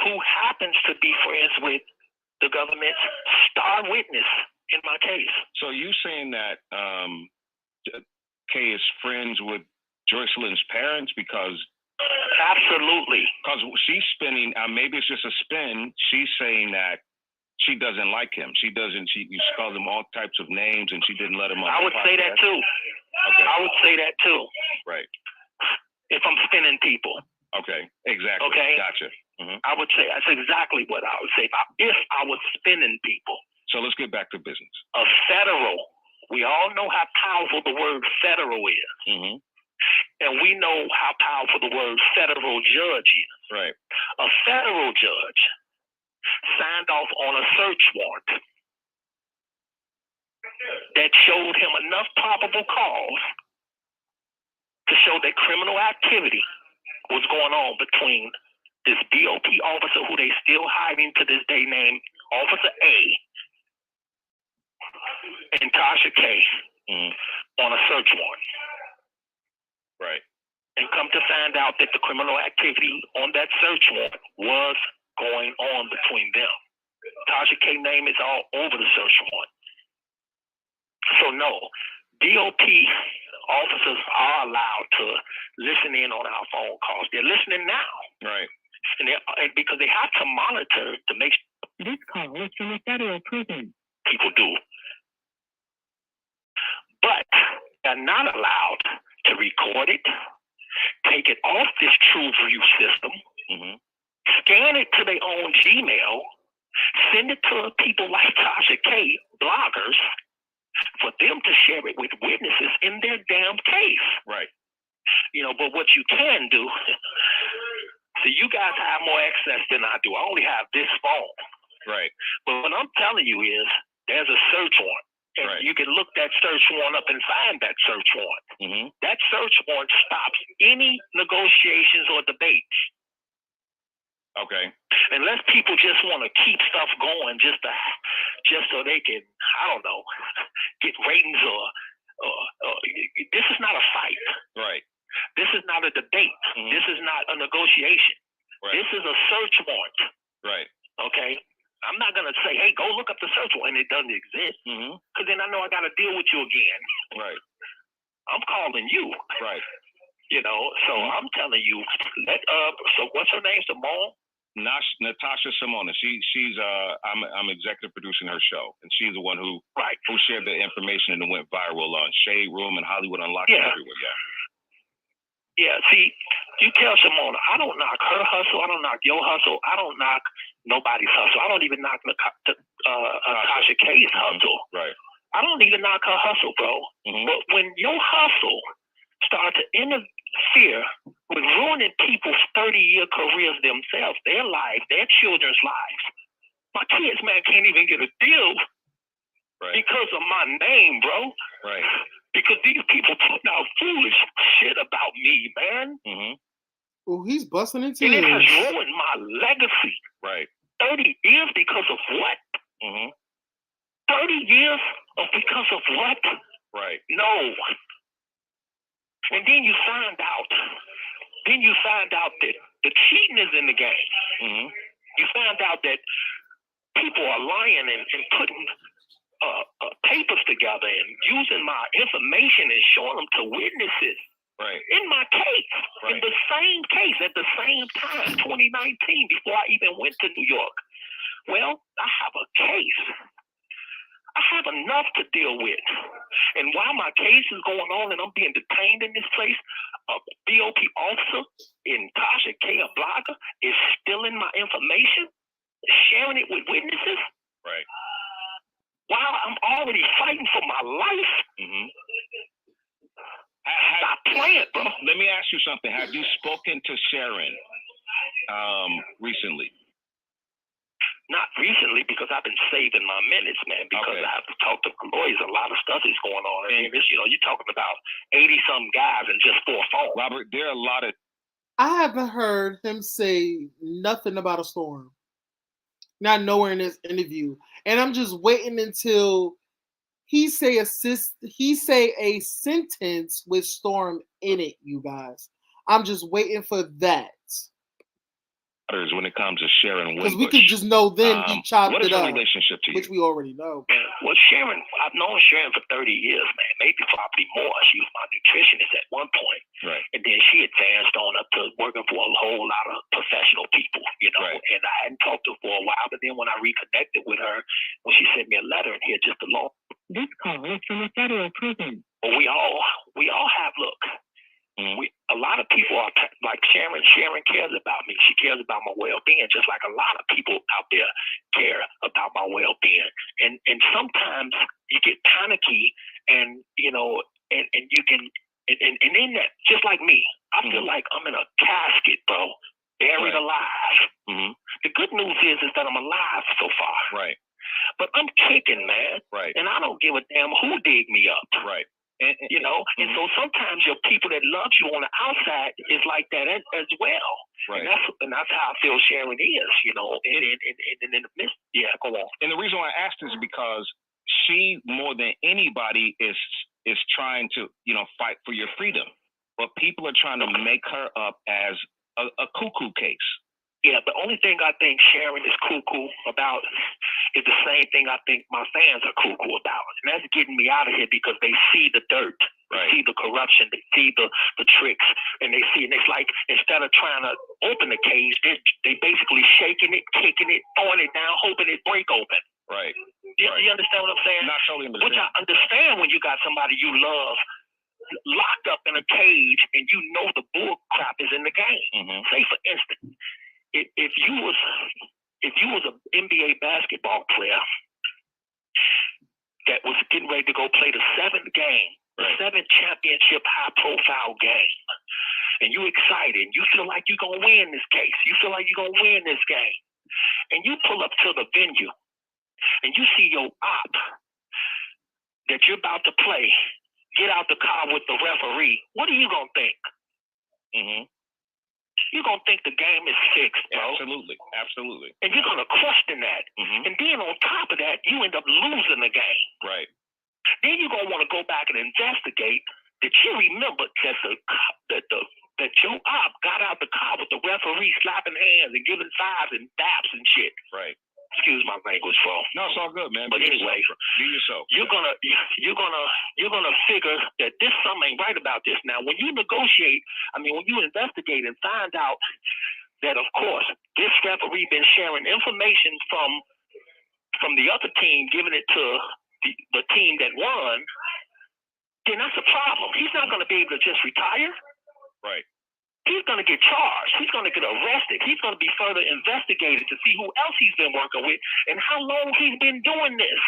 Speaker 3: who happens to be friends with the government's star witness in my case.
Speaker 5: So you saying that Kay is friends with Joycelyn's parents because...
Speaker 3: Absolutely.
Speaker 5: Because she's spinning, maybe it's just a spin, she's saying that she doesn't like him. She calls him all types of names and she didn't let him on
Speaker 3: I would say that too.
Speaker 5: Okay.
Speaker 3: I would say that too.
Speaker 5: Right.
Speaker 3: If I'm spinning people.
Speaker 5: Okay, exactly.
Speaker 3: Okay.
Speaker 5: Gotcha.
Speaker 3: I would say that's exactly what I would say if I was spinning people.
Speaker 5: So let's get back to business.
Speaker 3: A federal, we all know how powerful the word federal is. And we know how powerful the word federal judge is.
Speaker 5: Right.
Speaker 3: A federal judge signed off on a search warrant that showed him enough probable cause to show that criminal activity was going on between this BOP officer who they still hiding to this day named Officer A and Tasha K on a search warrant.
Speaker 5: Right.
Speaker 3: And come to find out that the criminal activity on that search warrant was going on between them. Tasha K name is all over the search warrant. So no, BOP officers are allowed to listen in on our phone calls. They're listening now.
Speaker 5: Right.
Speaker 3: And because they have to monitor to make sure
Speaker 6: this call is from a federal prison.
Speaker 3: People do. But they're not allowed to record it, take it off this TrueView system, scan it to their own Gmail, send it to people like Tasha K, bloggers, for them to share it with witnesses in their damn case.
Speaker 5: Right.
Speaker 3: But what you can do, so you guys have more access than I do. I only have this phone.
Speaker 5: Right.
Speaker 3: But what I'm telling you is there's a search warrant. And you can look that search warrant up and find that search warrant. That search warrant stops any negotiations or debates.
Speaker 5: Okay.
Speaker 3: Unless people just want to keep stuff going just so they can, I don't know, get ratings or this is not a fight.
Speaker 5: Right.
Speaker 3: This is not a debate.
Speaker 5: Mm-hmm.
Speaker 3: This is not a negotiation.
Speaker 5: Right.
Speaker 3: This is a search warrant.
Speaker 5: Right.
Speaker 3: Okay? I'm not going to say, hey, go look up the search warrant. It doesn't exist. Because then I know I got to deal with you again.
Speaker 5: Right.
Speaker 3: I'm calling you.
Speaker 5: Right.
Speaker 3: You know, so I'm telling you, so what's her name? Simone?
Speaker 5: Natasha Simona. She's I'm executive producing her show, and she's the one who shared the information and it went viral on Shade Room and Hollywood Unlocked and everywhere.
Speaker 3: Yeah. See, you tell Simona, I don't knock her hustle. I don't knock your hustle. I don't knock nobody's hustle. I don't even knock Tasha K's hustle.
Speaker 5: Right.
Speaker 3: I don't even knock her hustle, bro. But when your hustle starts to interfere with ruining people's 30-year careers themselves, their lives, their children's lives. My kids, man, can't even get a deal because of my name, bro.
Speaker 5: Right.
Speaker 3: Because these people putting out foolish shit about me, man.
Speaker 2: Oh, he's busting into
Speaker 3: and
Speaker 2: it.
Speaker 3: it has ruined my legacy.
Speaker 5: Right.
Speaker 3: 30 years because of what? 30 years because of what?
Speaker 5: Right.
Speaker 3: No. And then you find out that the cheating is in the game. You find out that people are lying and putting papers together and using my information and showing them to witnesses.
Speaker 5: Right.
Speaker 3: In my case, in the same case, at the same time, 2019, before I even went to New York. Well, I have a case. I have enough to deal with. And while my case is going on and I'm being detained in this place, a BOP officer in Tasha K, a blogger, is stealing my information, sharing it with witnesses.
Speaker 5: Right.
Speaker 3: While I'm already fighting for my life. Stop playing, bro.
Speaker 5: Let me ask you something. Have you spoken to Sharon recently?
Speaker 3: Not recently, because I've been saving my minutes, man, because I have to talk to my lawyers. A lot of stuff is going on. I mean, you're talking about 80-some guys and just 4 phones.
Speaker 5: Robert, there are a lot of...
Speaker 2: I haven't heard him say nothing about a storm. Not nowhere in this interview. And I'm just waiting until he say a sentence with storm in it, you guys. I'm just waiting for that.
Speaker 5: When it comes to Sharon
Speaker 2: because we could just know then he chopped
Speaker 5: what is
Speaker 2: it
Speaker 5: her
Speaker 2: up,
Speaker 5: relationship to you?
Speaker 2: which we already know. But.
Speaker 3: Well, Sharon, I've known Sharon for 30 years, man, maybe probably more. She was my nutritionist at one point, and then she advanced on up to working for a whole lot of professional people, you know. And I hadn't talked to her for a while, but then when I reconnected with her, when she sent me a letter in here just alone.
Speaker 6: This call is from a federal prison.
Speaker 3: Well, we all have look. A lot of people are like Sharon. Sharon cares about me. She cares about my well-being, just like a lot of people out there care about my well-being. And sometimes you get panicky, and you know, and you can, and in that, just like me, I feel like I'm in a casket, bro, buried alive. The good news is that I'm alive so far.
Speaker 5: Right.
Speaker 3: But I'm kicking, man. Right. And I don't give a damn who dig me up.
Speaker 5: Right.
Speaker 3: You know, and so sometimes your people that love you on the outside is like that as well.
Speaker 5: Right.
Speaker 3: And that's how I feel Sharon is, you know, and in the midst. Yeah, go on.
Speaker 5: And the reason why I asked is because she, more than anybody, is trying to, you know, fight for your freedom. But people are trying to make her up as a cuckoo case.
Speaker 3: Yeah, the only thing I think Sharon is cuckoo about is the same thing I think my fans are cuckoo about. And that's getting me out of here because they see the dirt, they see the corruption, they see the tricks, and they see, and it's like instead of trying to open the cage, they basically shaking it, kicking it, throwing it down, hoping it break open.
Speaker 5: Right.
Speaker 3: You understand what I'm saying?
Speaker 5: Not totally understand.
Speaker 3: Which I understand when you got somebody you love locked up in a cage and you know the bull crap is in the game. Say for instance, if you was an NBA basketball player that was getting ready to go play the 7th game, the 7th championship high profile game, and you excited, and you feel like you're gonna win this case, you feel like you're gonna win this game, and you pull up to the venue and you see your op that you're about to play get out the car with the referee, what are you gonna think? you're going to think the game is fixed, bro.
Speaker 5: Absolutely.
Speaker 3: And you're going to question that.
Speaker 5: Mm-hmm.
Speaker 3: And then on top of that, you end up losing the game.
Speaker 5: Right.
Speaker 3: Then you're going to want to go back and investigate that you remember that your op got out the car with the referee slapping hands and giving sides and daps and shit.
Speaker 5: Right.
Speaker 3: Excuse my language, bro.
Speaker 5: No, it's all good, man.
Speaker 3: But anyway,
Speaker 5: be yourself.
Speaker 3: You're gonna figure that this something ain't right about this. Now, when you negotiate, when you investigate and find out that, of course, this referee been sharing information from the other team, giving it to the team that won, then that's a problem. He's not gonna be able to just retire.
Speaker 5: Right.
Speaker 3: He's going to get charged. He's going to get arrested. He's going to be further investigated to see who else he's been working with and how long he's been doing this.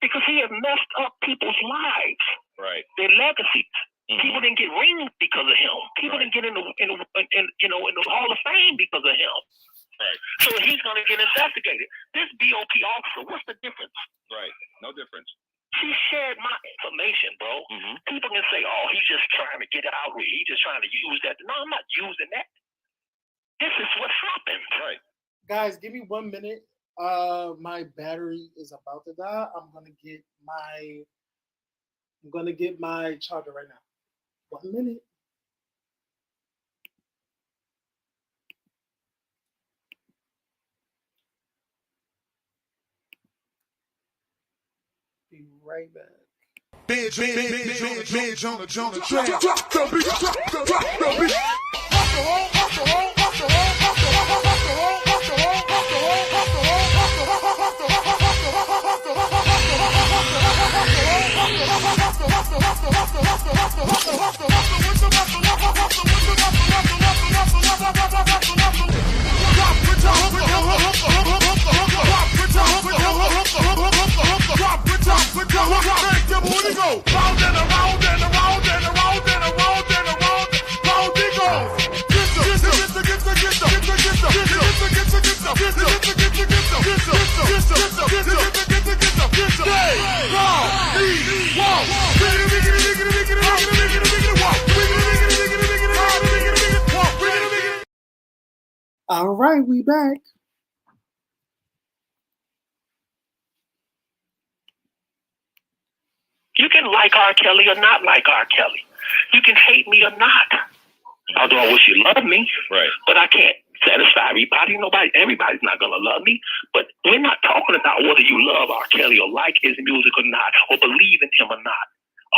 Speaker 3: Because he has messed up people's lives,
Speaker 5: right?
Speaker 3: Their legacies.
Speaker 5: Mm-hmm.
Speaker 3: People didn't get rings because of him. People didn't get in the Hall of Fame because of him.
Speaker 5: Right.
Speaker 3: So he's going to get investigated. This BOP officer, what's the difference?
Speaker 5: Right. No difference.
Speaker 3: He shared my information, bro.
Speaker 5: Mm-hmm.
Speaker 3: People can say, "Oh, he's just trying to get it out. He's just trying to use that." No, I'm not using that. This is what happened.
Speaker 5: Right.
Speaker 2: Guys, give me 1 minute. My battery is about to die. I'm gonna get my charger right now. 1 minute. Be right back.
Speaker 1: Binge on the track. Drop the beat.
Speaker 2: All right, we back.
Speaker 3: You can like R.Kelly or not like R.Kelly. You can hate me or not. Although I wish you loved me.
Speaker 5: Right.
Speaker 3: But I can't satisfy everybody. Everybody's not going to love me. But we're not talking about whether you love R.Kelly or like his music or not, or believe in him or not.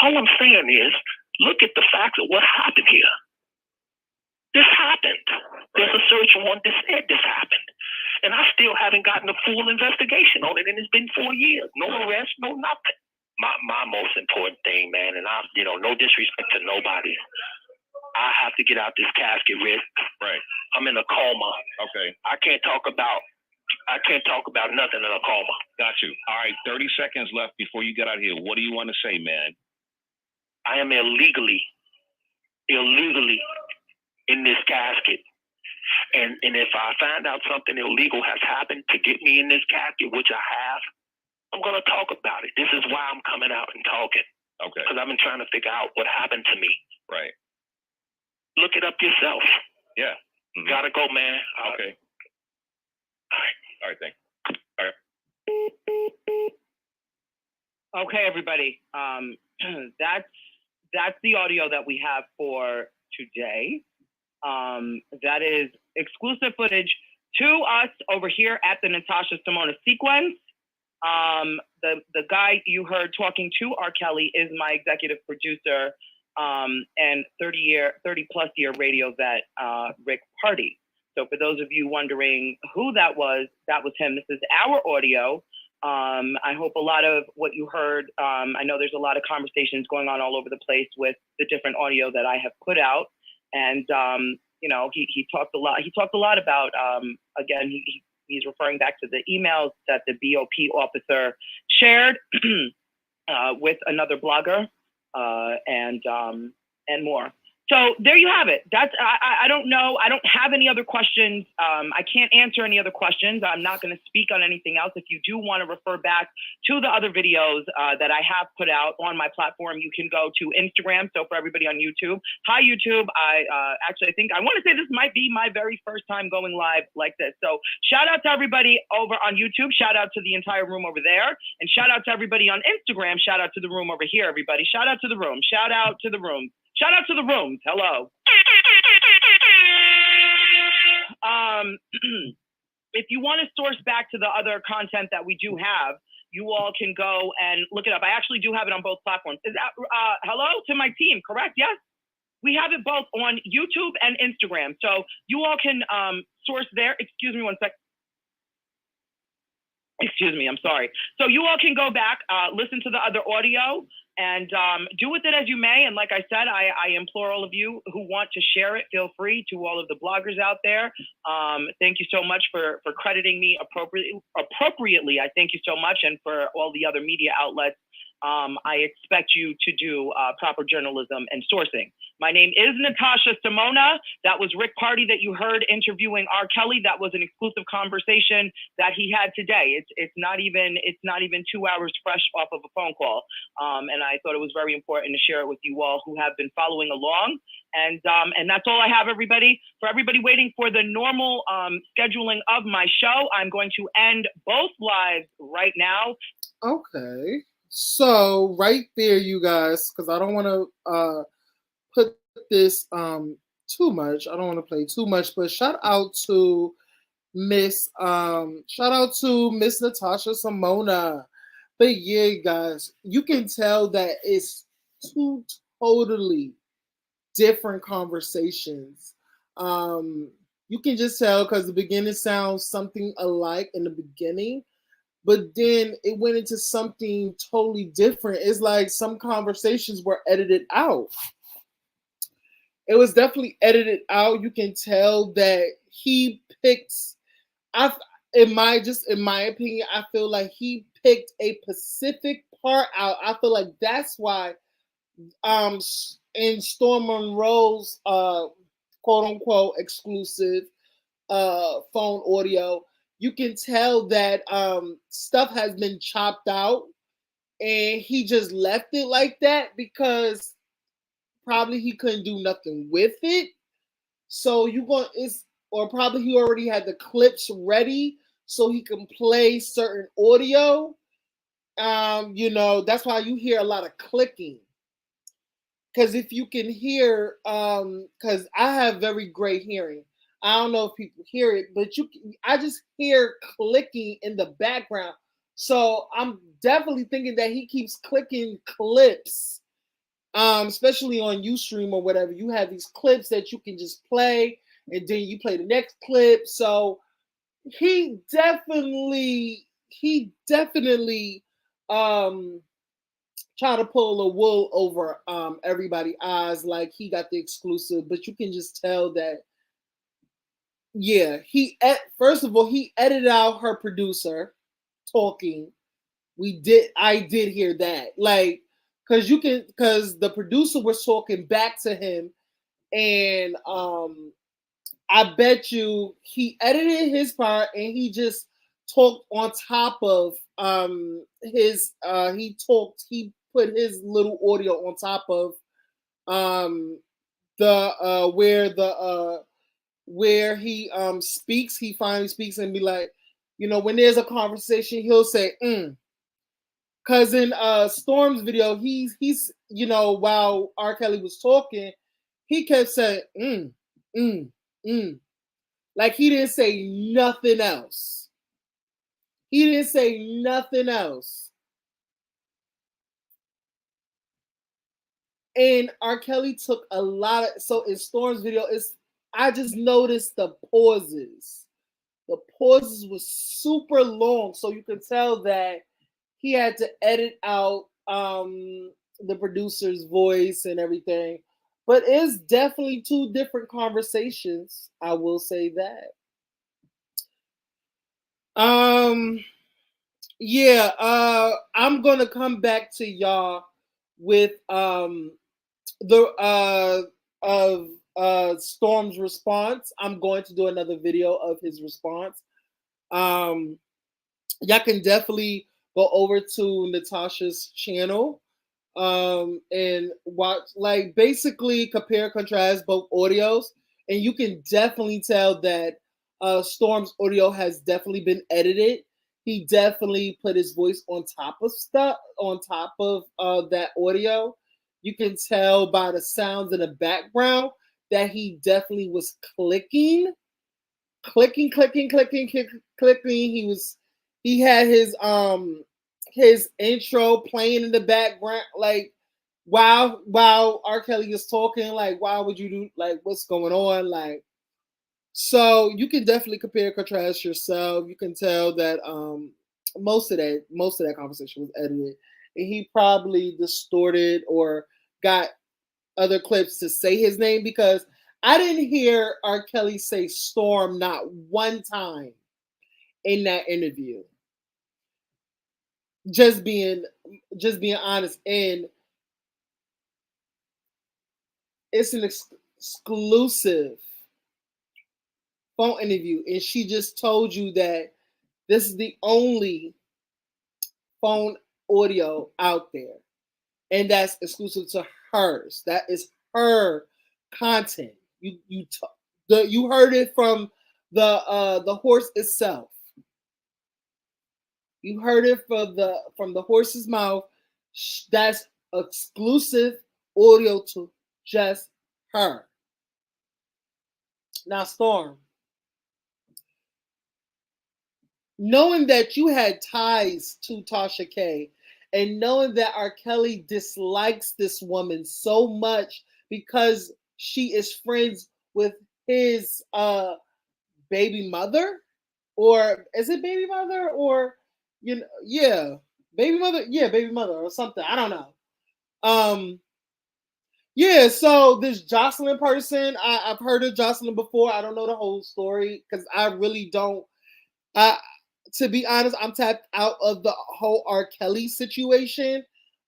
Speaker 3: All I'm saying is, look at the facts of what happened here. This happened. There's a search warrant that said this happened. And I still haven't gotten a full investigation on it, and it's been 4 years. No arrest, no nothing. My most important thing, man, and no disrespect to nobody, I have to get out this casket, Rick.
Speaker 5: Right.
Speaker 3: I'm in a coma.
Speaker 5: Okay.
Speaker 3: I can't talk about nothing in a coma.
Speaker 5: Got you. All right, 30 seconds left before you get out of here. What do you want to say, man?
Speaker 3: I am illegally in this casket. And if I find out something illegal has happened to get me in this casket, which I have, I'm going to talk about it. This is why I'm coming out and talking.
Speaker 5: Okay.
Speaker 3: Because I've been trying to figure out what happened to me.
Speaker 5: Right.
Speaker 3: Look it up yourself.
Speaker 5: Yeah. Mm-hmm.
Speaker 3: Gotta go, man.
Speaker 5: Okay. All right. Thanks. All right.
Speaker 4: Okay, everybody. That's the audio that we have for today. That is exclusive footage to us over here at the Natasha Simona sequence. The guy you heard talking to R.Kelly is my executive producer and 30 plus year radio vet, Rick Party. So for those of you wondering who that was him. This is our audio. I hope a lot of what you heard, I know there's a lot of conversations going on all over the place with the different audio that I have put out. And, he talked a lot. He talked a lot about, again, he's referring back to the emails that the BOP officer shared with another blogger and more. So there you have it. That's I don't know. I don't have any other questions. I can't answer any other questions. I'm not going to speak on anything else. If you do want to refer back to the other videos that I have put out on my platform, you can go to Instagram. So for everybody on YouTube, hi YouTube. I think I want to say this might be my very first time going live like this. So shout out to everybody over on YouTube. Shout out to the entire room over there, and shout out to everybody on Instagram. Shout out to the room over here, everybody. Shout out to the room. Shout out to the room. Shout out to the rooms. Hello. If you want to source back to the other content that we do have, you all can go and look it up. I actually do have it on both platforms. Is that hello to my team? Correct? Yes. We have it both on YouTube and Instagram, so you all can source there. Excuse me one sec. Excuse me, I'm sorry. So you all can go back, listen to the other audio, and do with it as you may. And like I said, I implore all of you who want to share it, feel free. To all of the bloggers out there, thank you so much for crediting me appropriately. I thank you so much. And for all the other media outlets, I expect you to do proper journalism and sourcing. My name is Natasha Simona. That was Rick Party that you heard interviewing R.Kelly. That was an exclusive conversation that he had today. It's not even 2 hours fresh off of a phone call. And I thought it was very important to share it with you all who have been following along. And that's all I have, everybody. For everybody waiting for the normal scheduling of my show, I'm going to end both lives right now.
Speaker 2: Okay. So right there, you guys, because I don't want to put this too much. I don't want to play too much, but shout out to Miss Natasha Simona. But yeah, guys, you can tell that it's two totally different conversations. You can just tell because the beginning sounds something alike in the beginning, but then it went into something totally different. It's like some conversations were edited out. It was definitely edited out. You can tell that he picked. In my opinion, I feel like he picked a specific part out. I feel like that's why, in Storm Monroe's quote unquote exclusive phone audio, you can tell that stuff has been chopped out, and he just left it like that because probably he couldn't do nothing with it. So or probably he already had the clips ready so he can play certain audio. That's why you hear a lot of clicking. Because if you can hear, because I have very great hearing. I don't know if people hear it, but I just hear clicking in the background. So I'm definitely thinking that he keeps clicking clips, especially on Ustream or whatever. You have these clips that you can just play, and then you play the next clip. So he definitely try to pull a wool over everybody's eyes, like he got the exclusive. But you can just tell that, yeah, first of all, he edited out her producer talking. I did hear that, like, because the producer was talking back to him, and I bet you he edited his part and he just talked on top of he put his little audio on top of where he speaks. He finally speaks and be like, when there's a conversation, he'll say because in Storm's video, he's while R. Kelly was talking, he kept saying like he didn't say nothing else. He didn't say nothing else. And R. Kelly took a lot of, so in Storm's video, I just noticed the pauses. The pauses was super long, so you could tell that he had to edit out the producer's voice and everything. But it's definitely two different conversations. I will say that. Yeah, I'm gonna come back to y'all with the of Storm's response. I'm going to do another video of his response. Y'all can definitely go over to Natasha's channel and watch, like, basically compare, contrast both audios, and you can definitely tell that Storm's audio has definitely been edited. He definitely put his voice on top of stuff, on top of that audio. You can tell by the sounds in the background that he definitely was clicking. He had his intro playing in the background, like while R. Kelly is talking, like, why would you do, like, what's going on? Like, so you can definitely compare and contrast yourself. You can tell that most of that conversation was edited. And he probably distorted or got other clips to say his name, because I didn't hear R. Kelly say Storm not one time in that interview. Just being honest, and it's an exclusive phone interview, and she just told you that this is the only phone audio out there, and that's exclusive to hers. That is her content. You heard it from the horse itself. You heard it from the horse's mouth. That's exclusive audio to just her. Now, Storm, knowing that you had ties to Tasha K, and knowing that R. Kelly dislikes this woman so much because she is friends with his baby mother, or is it baby mother, or baby mother or something, I don't know. So this Jocelyn person, I've heard of Jocelyn before. I don't know the whole story because I really don't. To be honest, I'm tapped out of the whole R. Kelly situation.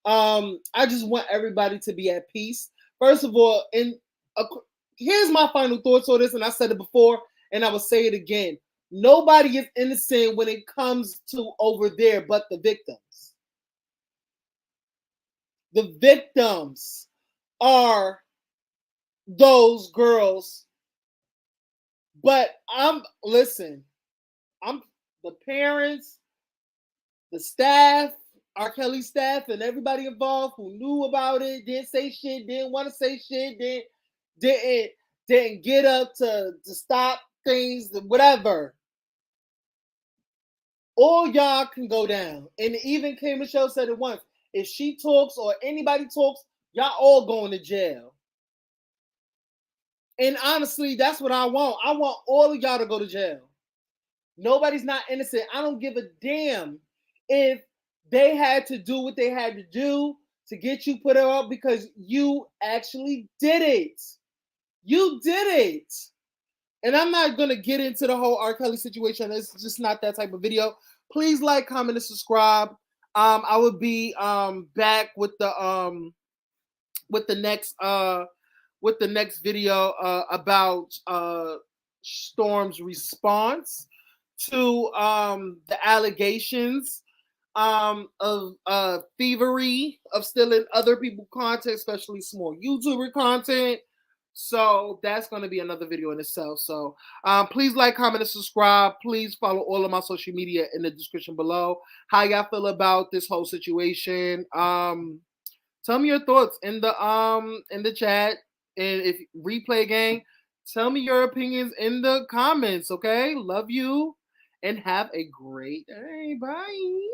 Speaker 2: I just want everybody to be at peace. First of all, here's my final thoughts on this, and I said it before, and I will say it again. Nobody is innocent when it comes to over there but the victims. The victims are those girls. But I'm the parents, the staff, R. Kelly staff, and everybody involved who knew about it, didn't say shit, didn't want to say shit, didn't get up to stop things, whatever. All y'all can go down. And even K. Michelle said it once. If she talks or anybody talks, y'all all going to jail. And honestly, that's what I want. I want all of y'all to go to jail. Nobody's not innocent. I don't give a damn if they had to do what they had to do to get you put up, because you actually did it. You did it. And I'm not going to get into the whole R. Kelly situation. It's just not that type of video. Please like, comment, and subscribe. I will be back with the next video about Storm's response to the allegations of thievery, of stealing other people's content, especially small YouTuber content. So that's going to be another video in itself. So please like, comment, and subscribe. Please follow all of my social media in the description below. How y'all feel about this whole situation? Tell me your thoughts in the chat, and if replay gang, tell me your opinions in the comments. Okay, love you, and have a great day. Bye.